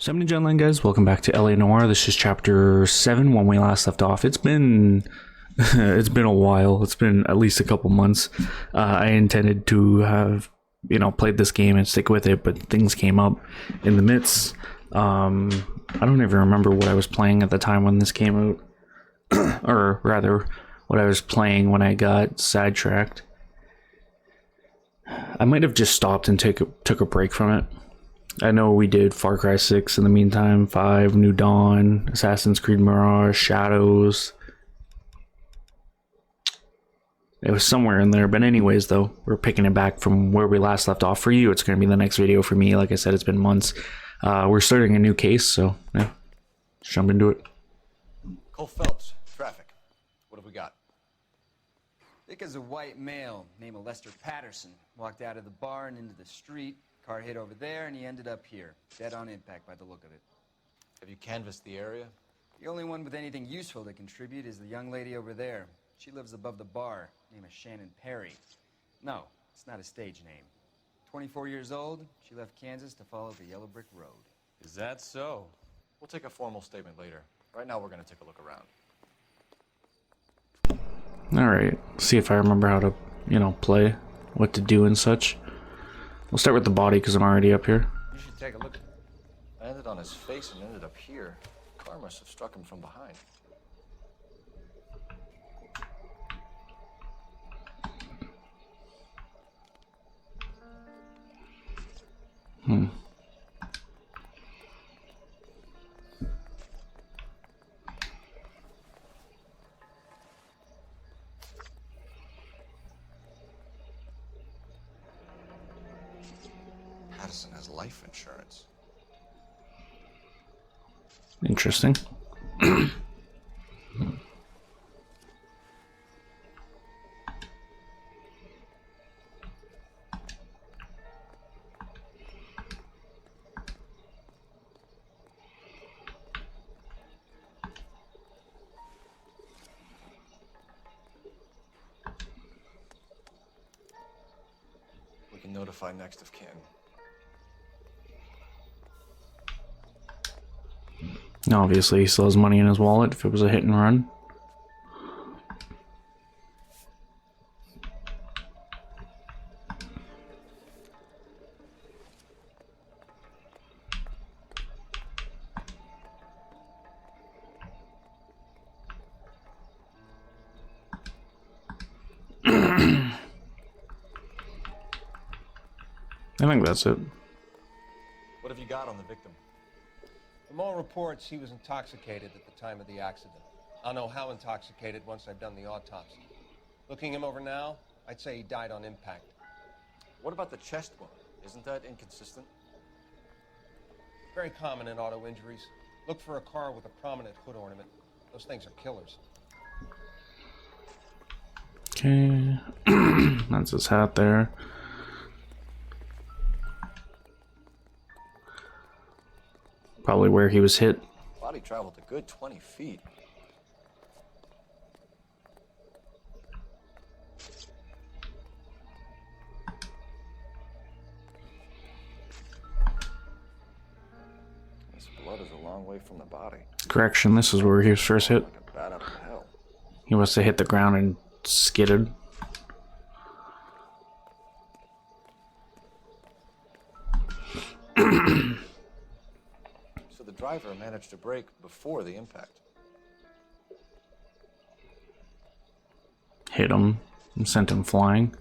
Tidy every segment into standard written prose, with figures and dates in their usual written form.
So I'm gentlemen, guys, welcome back to LA Noire. This is chapter 7 when we last left off. It's been it's been a while. It's been at least a couple months. I intended to have, played this game and stick with it, but things came up in the midst. I don't even remember what I was playing at the time when this came out. Or rather, what I was playing when I got sidetracked. I might have just stopped and took a break from it. I know we did Far Cry 6 in the meantime, 5, New Dawn, Assassin's Creed Mirage, Shadows. It was somewhere in there, but anyways, though, we're picking it back from where we last left off. For you, it's going to be the next video. For me, like I said, it's been months. We're starting a new case, so yeah, let's jump into it. Cole Phelps, traffic. What have we got? Dick is a white male named Lester Patterson. Walked out of the bar and into the street. Car hit over there, and he ended up here. Dead on impact by the look of it. Have you canvassed the area? The only one with anything useful to contribute is the young lady over there. She lives above the bar. Name is Shannon Perry. No, it's not a stage name. 24 years old, she left Kansas to follow the Yellow Brick Road. Is that so? We'll take a formal statement later. Right now, we're going to take a look around. Alright, see if I remember how to, play, what to do and such. We'll start with the body because I'm already up here. You should take a look. I landed on his face and ended up here. The car must have struck him from behind. Patterson has life insurance. Interesting. We can notify next of kin. Obviously, he still has money in his wallet if it was a hit and run. I think that's it. What have you got on the victim? From all reports, he was intoxicated at the time of the accident. I'll know how intoxicated once I've done the autopsy. Looking him over now, I'd say he died on impact. What about the chest wound? Isn't that inconsistent? Very common in auto injuries. Look for a car with a prominent hood ornament. Those things are killers. Okay. That's his hat there. Probably where he was hit. Body traveled a good 20 feet. This blood is a long way from the body. Correction, this is where he was first hit. Like a bat out of hell. He must have hit the ground and skidded. So the driver managed to brake before the impact. Hit him and sent him flying.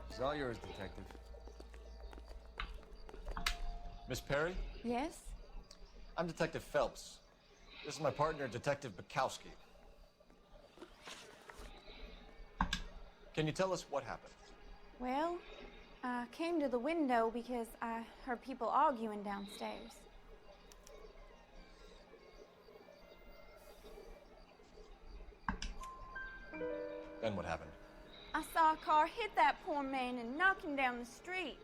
It's all yours, Detective. Miss Perry? Yes? I'm Detective Phelps. This is my partner, Detective Bukowski. Can you tell us what happened? Well, I came to the window because I heard people arguing downstairs. Then what happened? I saw a car hit that poor man and knock him down the street.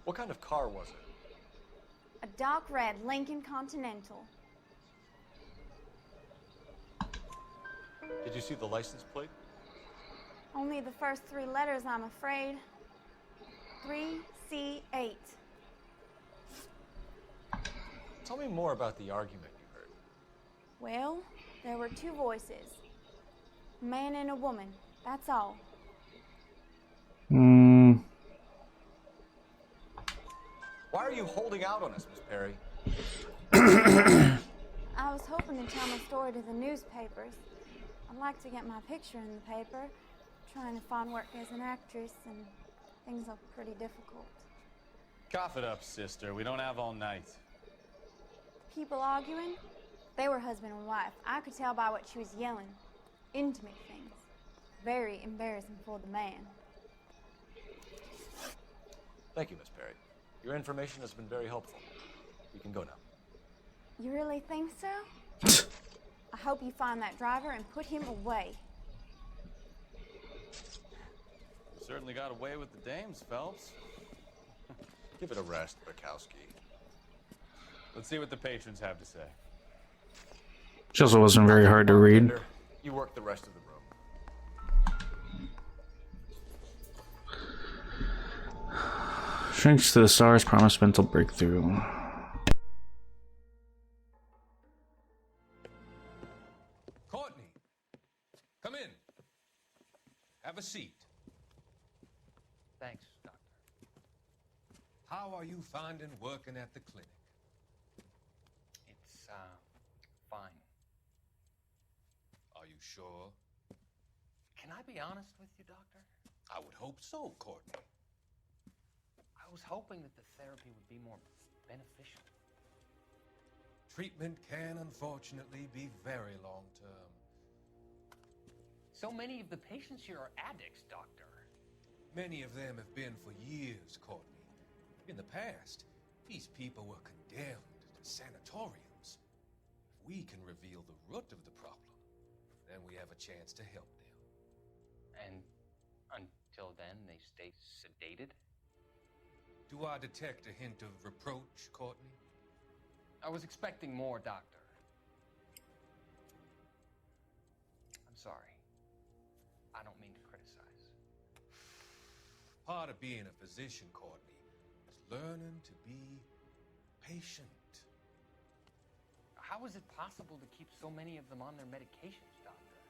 What kind of car was it? A dark red Lincoln Continental. Did you see the license plate? Only the first 3 letters, I'm afraid. 3C8. Tell me more about the argument you heard. Well, there were 2 voices. A man and a woman. That's all. Why are you holding out on us, Miss Perry? I was hoping to tell my story to the newspapers. I'd like to get my picture in the paper. Trying to find work as an actress, and things are pretty difficult. Cough it up, sister. We don't have all night. People arguing? They were husband and wife. I could tell by what she was yelling. Intimate things. Very embarrassing for the man. Thank you, Miss Perry. Your information has been very helpful. You can go now. You really think so? I hope you find that driver and put him away. Certainly got away with the dames, Phelps. Give it a rest, Bukowski. Let's see what the patrons have to say. She also wasn't very hard to read. You work the rest of the room. Shrinks to the stars, promise mental breakthrough. Courtney, come in. Have a seat. Thanks, Doctor. How are you finding working at the clinic? It's, fine. Are you sure? Can I be honest with you, Doctor? I would hope so, Courtney. I was hoping that the therapy would be more beneficial. Treatment can, unfortunately, be very long-term. So many of the patients here are addicts, Doctor. Many of them have been for years, Courtney. In the past, these people were condemned to sanatoriums. If we can reveal the root of the problem, then we have a chance to help them. And until then, they stay sedated? Do I detect a hint of reproach, Courtney? I was expecting more, Doctor. I'm sorry. I don't mean to criticize. Part of being a physician, Courtney, is learning to be patient. How is it possible to keep so many of them on their medications, Doctor?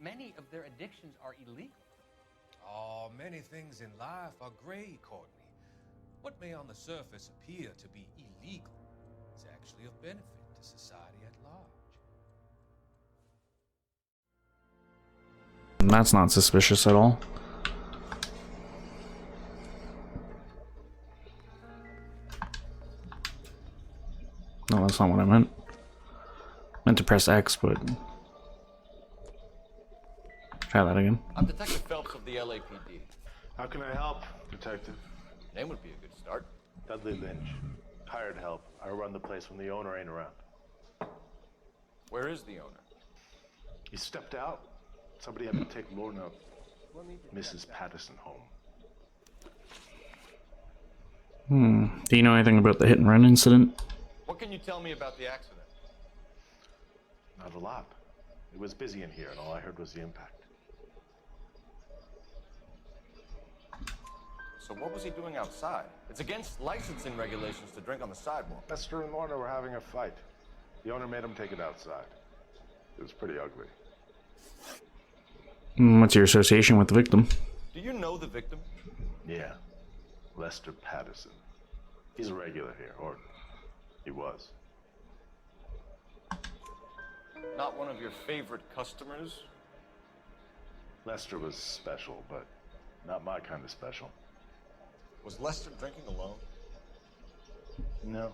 Many of their addictions are illegal. Oh, many things in life are gray, Courtney. What may on the surface appear to be illegal is actually of benefit to society at large. That's not suspicious at all. No, that's not what I meant. Meant to press X, but try that again. I'm Detective Phelps of the LAPD. How can I help, Detective? Name would be a good start. Dudley Lynch. Hired help. I run the place when the owner ain't around. Where is the owner? He stepped out. Somebody had to take Lorna, Mrs. Patterson, home. Do you know anything about the hit and run incident? What can you tell me about the accident? Not a lot. It was busy in here, and all I heard was the impact. So what was he doing outside? It's against licensing regulations to drink on the sidewalk. Lester and Lorna were having a fight. The owner made him take it outside. It was pretty ugly. What's your association with the victim? Do you know the victim? Yeah. Lester Patterson. He's a regular here, or he was. Not one of your favorite customers? Lester was special, but not my kind of special. Was Lester drinking alone? No.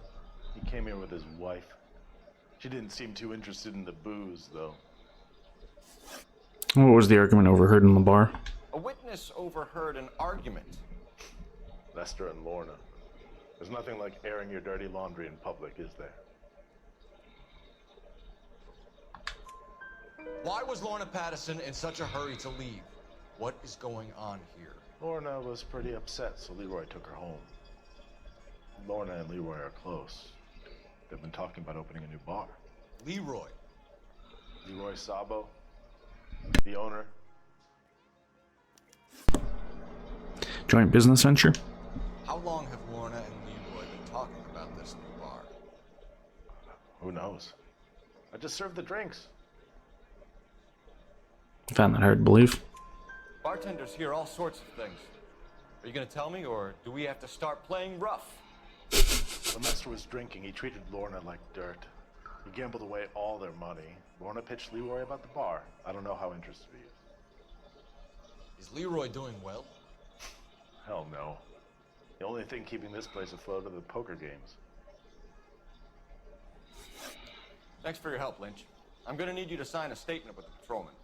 He came here with his wife. She didn't seem too interested in the booze, though. What was the argument overheard in the bar? A witness overheard an argument. Lester and Lorna. There's nothing like airing your dirty laundry in public, is there? Why was Lorna Patterson in such a hurry to leave? What is going on here? Lorna was pretty upset, so Leroy took her home. Lorna and Leroy are close. They've been talking about opening a new bar. Leroy. Leroy Sabo, the owner, Joint business venture? How long have Lorna and Leroy been talking about this new bar? Who knows? I just served the drinks. Found that hard to believe. Bartenders hear all sorts of things. Are you gonna tell me, or do we have to start playing rough? When Lester was drinking, he treated Lorna like dirt. He gambled away all their money. Lorna pitched Leroy about the bar. I don't know how interested he is. Is Leroy doing well? Hell no. The only thing keeping this place afloat are the poker games. Thanks for your help, Lynch. I'm gonna need you to sign a statement with the patrolman.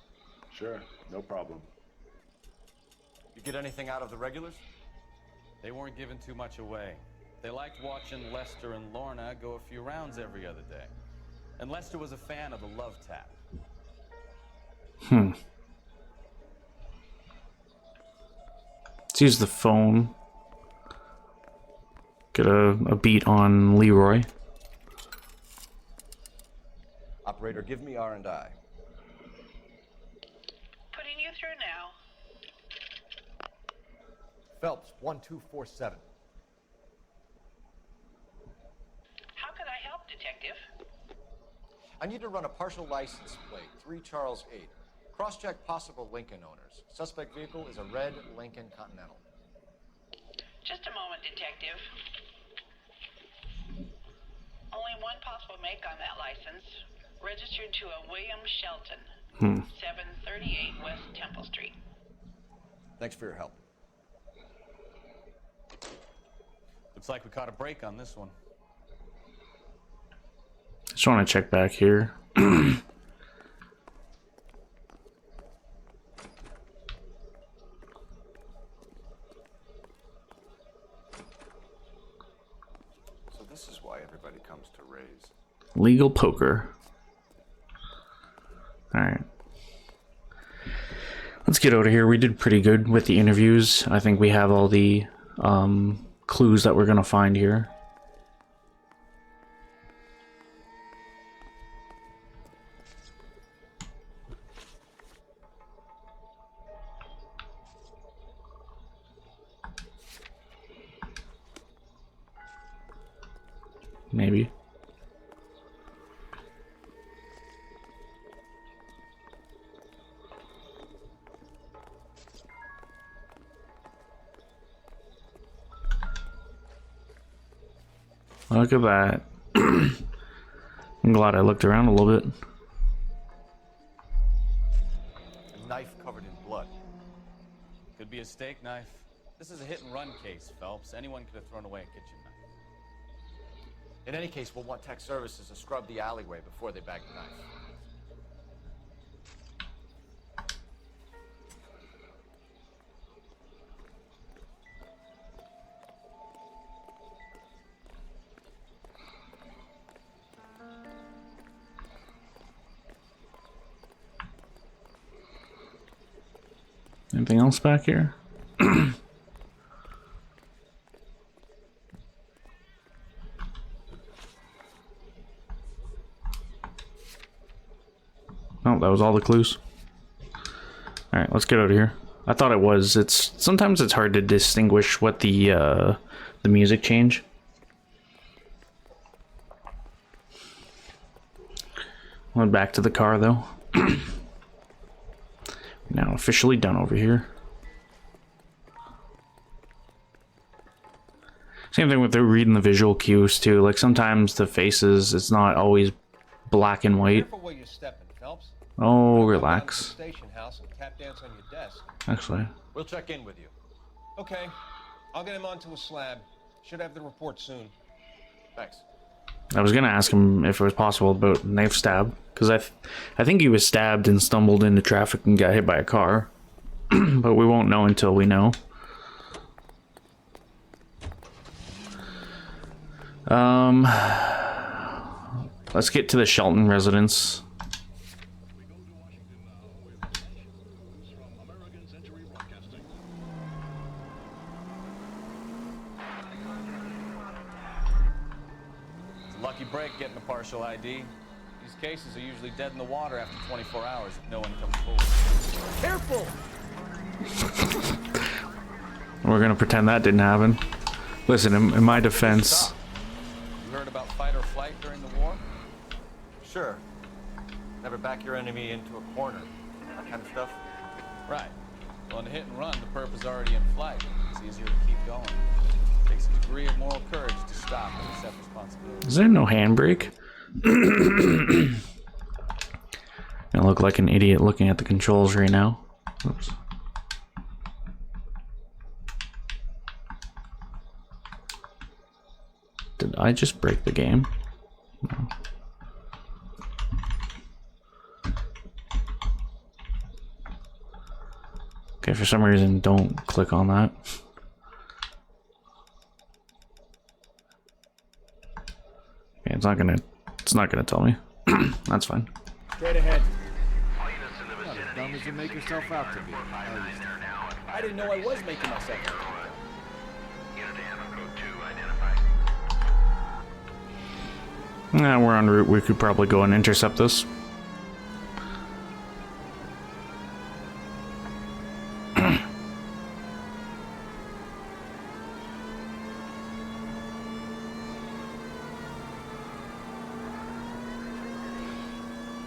Sure, no problem. You get anything out of the regulars? They weren't giving too much away. They liked watching Lester and Lorna go a few rounds every other day. And Lester was a fan of the love tap. Let's use the phone. Get a beat on Leroy. Operator, give me R&I. Putting you through now. Phelps, 1247. How can I help, Detective? I need to run a partial license plate, 3 Charles 8. Cross-check possible Lincoln owners. Suspect vehicle is a red Lincoln Continental. Just a moment, Detective. Only one possible make on that license. Registered to a William Shelton. 738 West Temple Street. Thanks for your help. Looks like we caught a break on this one. Just want to check back here. So this is why everybody comes to Ray's. Legal poker. Alright. Let's get out of here. We did pretty good with the interviews. I think we have all the clues that we're going to find here. Maybe. Look at that. I'm glad I looked around a little bit. A knife covered in blood. Could be a steak knife. This is a hit-and-run case, Phelps. Anyone could have thrown away a kitchen knife. In any case, we'll want tech services to scrub the alleyway before they bag the knife. Anything else back here? Oh, that was all the clues. Alright, let's get out of here. I thought it was. Sometimes it's hard to distinguish what the music change. Went back to the car though. Now officially done over here. Same thing with the reading the visual cues too. Like sometimes the faces, it's not always black and white. Careful where you're stepping, Phelps. Oh, Don't relax. go down to the station house and tap dance on your desk. Actually, We'll check in with you. Okay, I'll get him onto a slab. Should have the report soon. Thanks. I was gonna ask him if it was possible about knife stab, because I think he was stabbed and stumbled into traffic and got hit by a car, but we won't know until we know. Let's get to the Shelton residence. It's a lucky break getting a partial ID. These cases are usually dead in the water after 24 hours if no one comes forward. Careful! We're gonna pretend that didn't happen. Listen, in my defense... You heard about fight or flight during the war? Sure. Never back your enemy into a corner. That kind of stuff. Right. Well, in a hit and run, the perp is already in flight. It's easier to keep going. It takes a degree of moral courage to stop and accept responsibility. Is there no handbrake? I look like an idiot looking at the controls right now. Oops. Did I just break the game? No. Okay, for some reason, don't click on that. Okay, it's not gonna tell me. That's fine. Straight ahead. Not as dumb as you make yourself out to be. I didn't know I was making myself out. Nah, we're en route. We could probably go and intercept this.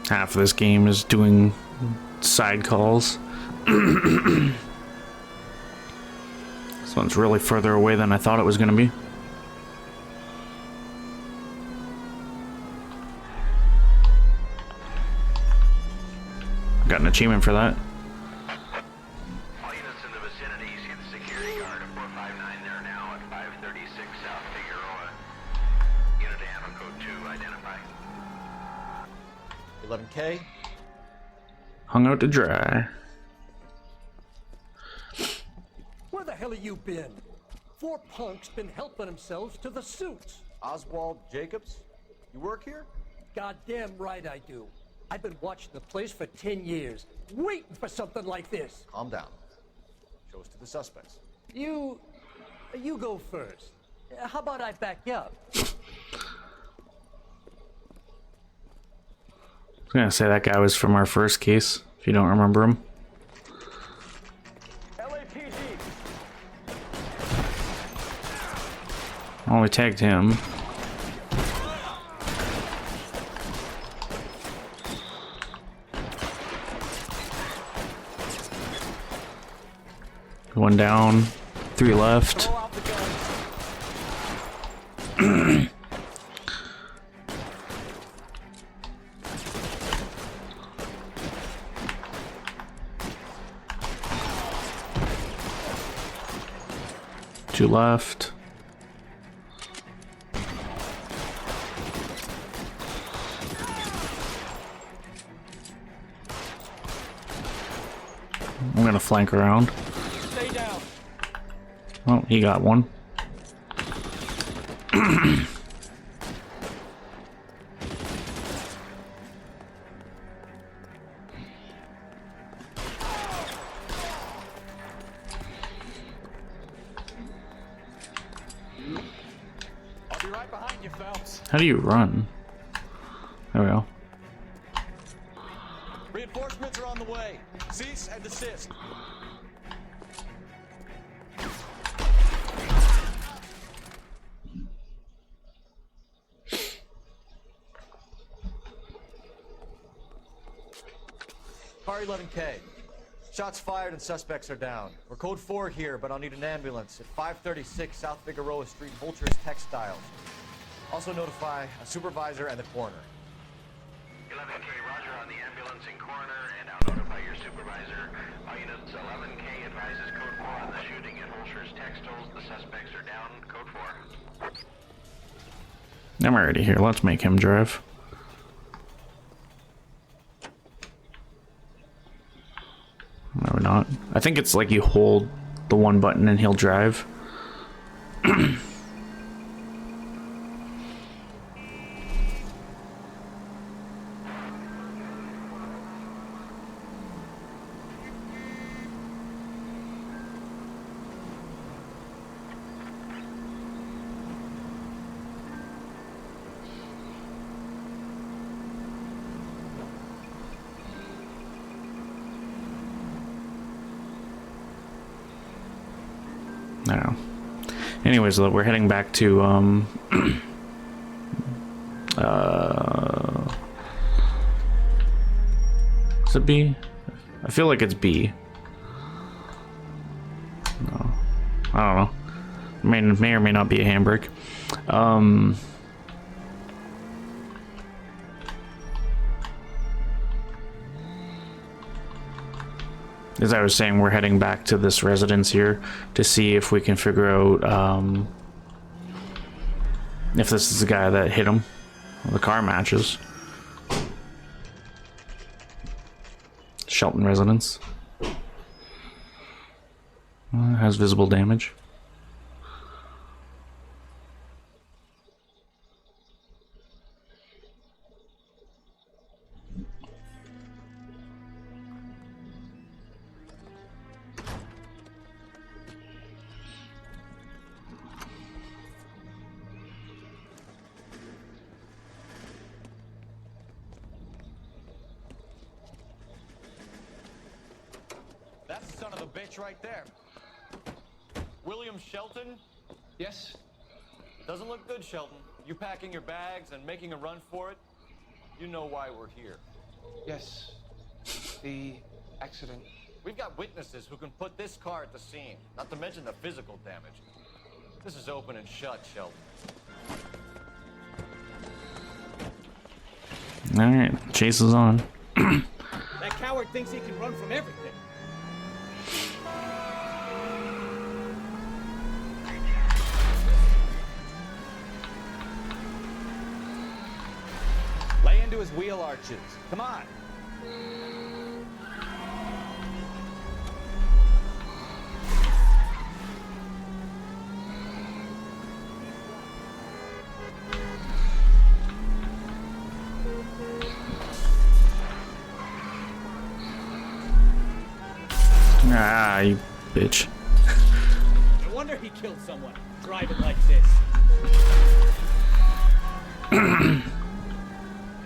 Half of this game is doing side calls. This one's really further away than I thought it was going to be. Got an achievement for that. All units in the vicinity, see the security guard at 459 there now at 536 South Figueroa. Unit to ammo code 2, identify. 11K. Hung out to dry. Where the hell have you been? 4 punks been helping themselves to the suits. Oswald Jacobs? You work here? Goddamn right I do. I've been watching the place for 10 years, waiting for something like this. Calm down. Show us to the suspects. You go first. How about I back you up? I was gonna say that guy was from our first case, if you don't remember him. LAPD. Oh, we tagged him. One down, 3 left. Two left. I'm gonna flank around. Stay down. Oh, he got one. I'll be right behind you, Phelps. How do you run? There we go. Reinforcements are on the way. Cease and desist. Car 11K. Shots fired and suspects are down. We're code 4 here, but I'll need an ambulance at 536 South Figueroa Street, Vulture's Textiles. Also notify a supervisor and the coroner. 11K, roger on the ambulance and coroner, and I'll notify your supervisor. All units, 11K advises code 4 on the shooting at Vulture's Textiles. The suspects are down. Code 4. I'm already here. Let's make him drive. No, we're not. I think it's like you hold the one button and he'll drive. I don't know. Anyways, we're heading back to is it B? I feel like it's B. No, I don't know. May or may not be a handbrake. As I was saying, we're heading back to this residence here to see if we can figure out if this is the guy that hit him. Well, the car matches. Shelton residence. Has visible damage. That's the son of a bitch right there. William Shelton? Yes? Doesn't look good, Shelton. You packing your bags and making a run for it? You know why we're here. Yes. The accident. We've got witnesses who can put this car at the scene, not to mention the physical damage. This is open and shut, Shelton. Alright, chase is on. That coward thinks he can run from everything. Lay into his wheel arches. Come on. Ah, you bitch. No wonder he killed someone. Driving like this.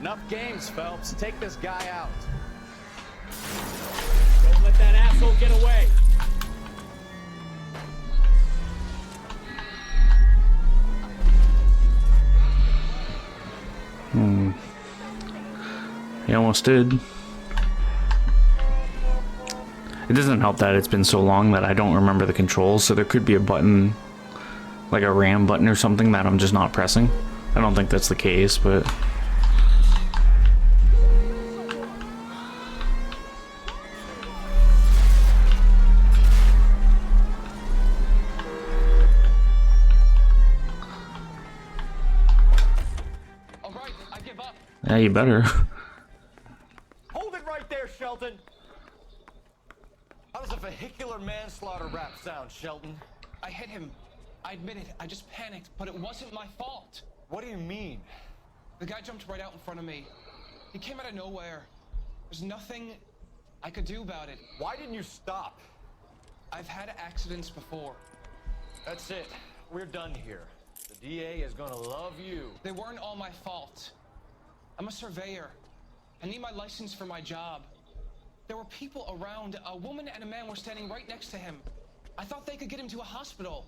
Enough games, Phelps. Take this guy out. Don't let that asshole get away. He almost did. It doesn't help that it's been so long that I don't remember the controls, so there could be a button, like a RAM button or something, that I'm just not pressing. I don't think that's the case, but... Alright, I give up. yeah, you better. Hold it right there, Shelton. How does a vehicular manslaughter rap sound, Shelton? I hit him. I admit it. I just panicked, but it wasn't my fault. What do you mean? The guy jumped right out in front of me. He came out of nowhere. There's nothing I could do about it. Why didn't you stop? I've had accidents before. That's it. We're done here. The DA is gonna love you. They weren't all my fault. I'm a surveyor. I need my license for my job. There were people around. A woman and a man were standing right next to him. I thought they could get him to a hospital.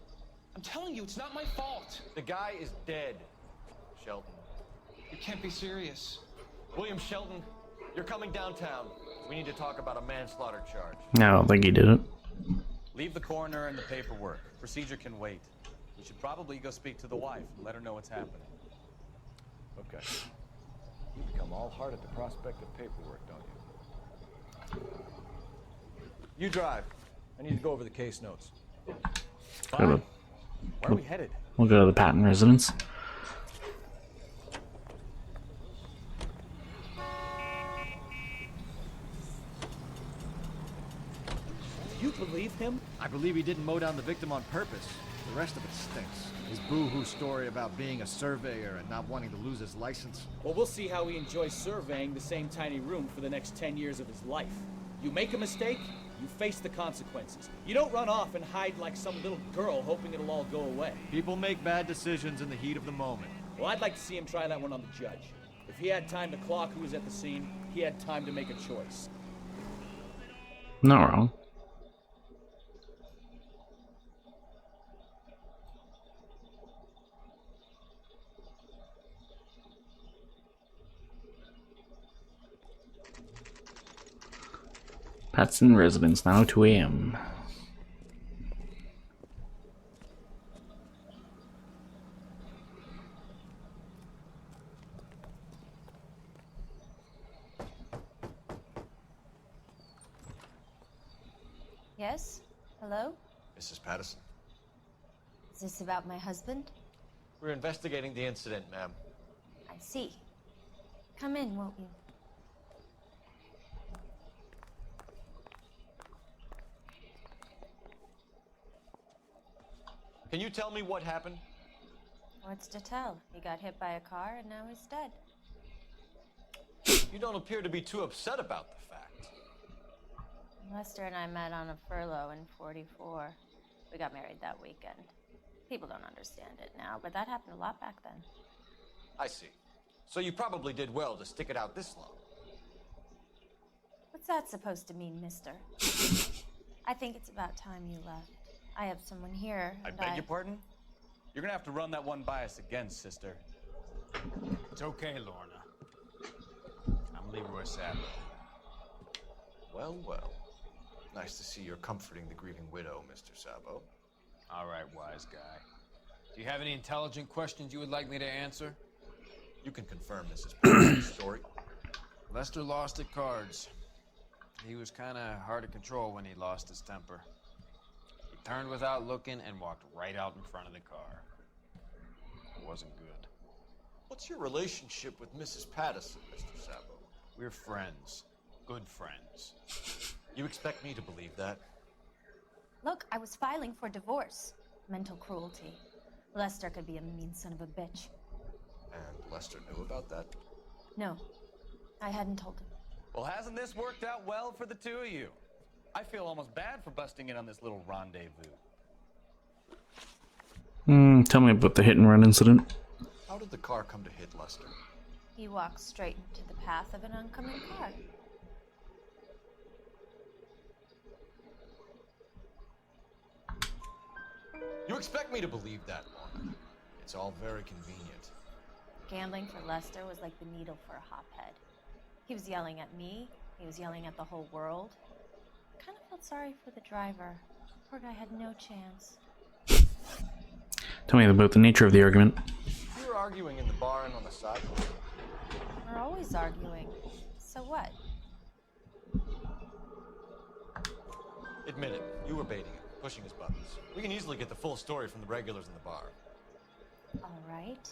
I'm telling you, it's not my fault. The guy is dead, Shelton. You can't be serious. William Shelton, you're coming downtown. We need to talk about a manslaughter charge. I don't think he did it. Leave the coroner and the paperwork. Procedure can wait. We should probably go speak to the wife and let her know what's happening. Okay. You become all heart at the prospect of paperwork, don't you? You drive. I need to go over the case notes. Go to, Where are we headed? we'll go to the Patton residence. Do you believe him? I believe he didn't mow down the victim on purpose. The rest of it stinks. His boo-hoo story about being a surveyor and not wanting to lose his license. Well, we'll see how he enjoys surveying the same tiny room for the next 10 years of his life. You make a mistake, you face the consequences. You don't run off and hide like some little girl hoping it'll all go away. People make bad decisions in the heat of the moment. Well, I'd like to see him try that one on the judge. If he had time to clock who was at the scene, he had time to make a choice. Not wrong. Patson residence, 9:02 a.m. Yes? Hello? Mrs. Patterson. Is this about my husband? We're investigating the incident, ma'am. I see. Come in, won't you? Can you tell me what happened? What's to tell? He got hit by a car and now he's dead. You don't appear to be too upset about the fact. Lester and I met on a furlough in '44. We got married that weekend. People don't understand it now, but that happened a lot back then. I see. So you probably did well to stick it out this long. What's that supposed to mean, mister? I think it's about time you left. I have someone here. I beg your pardon? You're gonna have to run that one by us again, sister. It's okay, Lorna. I'm Leroy Sabo. Well, well. Nice to see you're comforting the grieving widow, Mr. Sabo. All right, wise guy. Do you have any intelligent questions you would like me to answer? You can confirm Mrs. Patterson's story. Lester lost at cards. He was kind of hard to control when he lost his temper. He turned without looking and walked right out in front of the car. It wasn't good. What's your relationship with Mrs. Patterson, Mr. Sabo? We're friends. Good friends. You expect me to believe that? Look, I was filing for divorce. Mental cruelty. Lester could be a mean son of a bitch. And Lester knew about that? No, I hadn't told him. Well, hasn't this worked out well for the two of you? I feel almost bad for busting in on this little rendezvous. Tell me about the hit and run incident. How did the car come to hit Lester? He walked straight into the path of an oncoming car. You expect me to believe that, Lorna? It's all very convenient. Gambling for Lester was like the needle for a hophead. He was yelling at me. He was yelling at the whole world. I kind of felt sorry for the driver. Poor guy had no chance. Tell me about the nature of the argument. You were arguing in the bar and on the sidewalk. We're always arguing. So what? Admit it. You were baiting him, pushing his buttons. We can easily get the full story from the regulars in the bar. All right.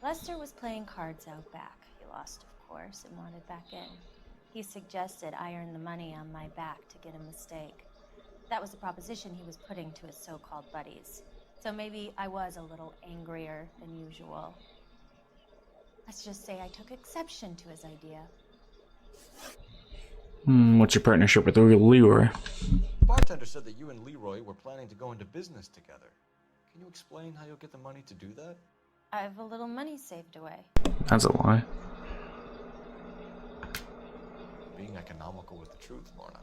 Lester was playing cards out back. He lost, of course, and wanted back in. He suggested I earn the money on my back to get a mistake. That was the proposition he was putting to his so-called buddies. So maybe I was a little angrier than usual. Let's just say I took exception to his idea. What's your partnership with Leroy? The bartender said that you and Leroy were planning to go into business together. Can you explain how you'll get the money to do that? I have a little money saved away. That's a lie. Being economical with the truth, Lorna.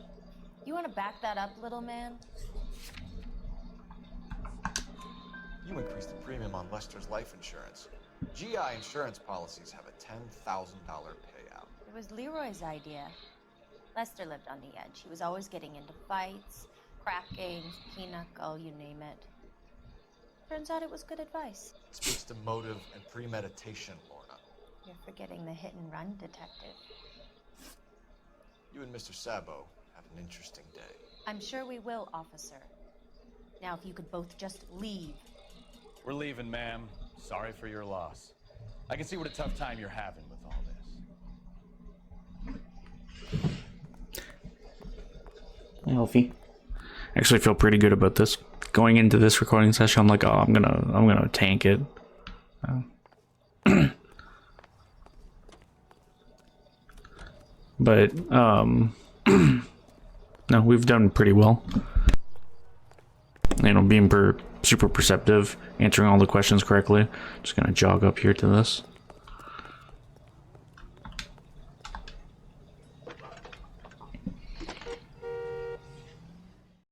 You want to back that up, little man? You increased the premium on Lester's life insurance. GI insurance policies have a $10,000 payout. It was Leroy's idea. Lester lived on the edge. He was always getting into fights, crack games, pinochle, you name it. Turns out it was good advice. It speaks to motive and premeditation, Lorna. You're forgetting the hit and run detective. You and Mr. Sabo have an interesting day. I'm sure we will, officer. Now, if you could both just leave. We're leaving, ma'am. Sorry for your loss. I can see what a tough time you're having with all this. Healthy. Actually, I feel pretty good about this. Going into this recording session, I'm like, oh, I'm gonna tank it. But no, we've done pretty well. You know, being super perceptive, answering all the questions correctly. Just gonna jog up here to this.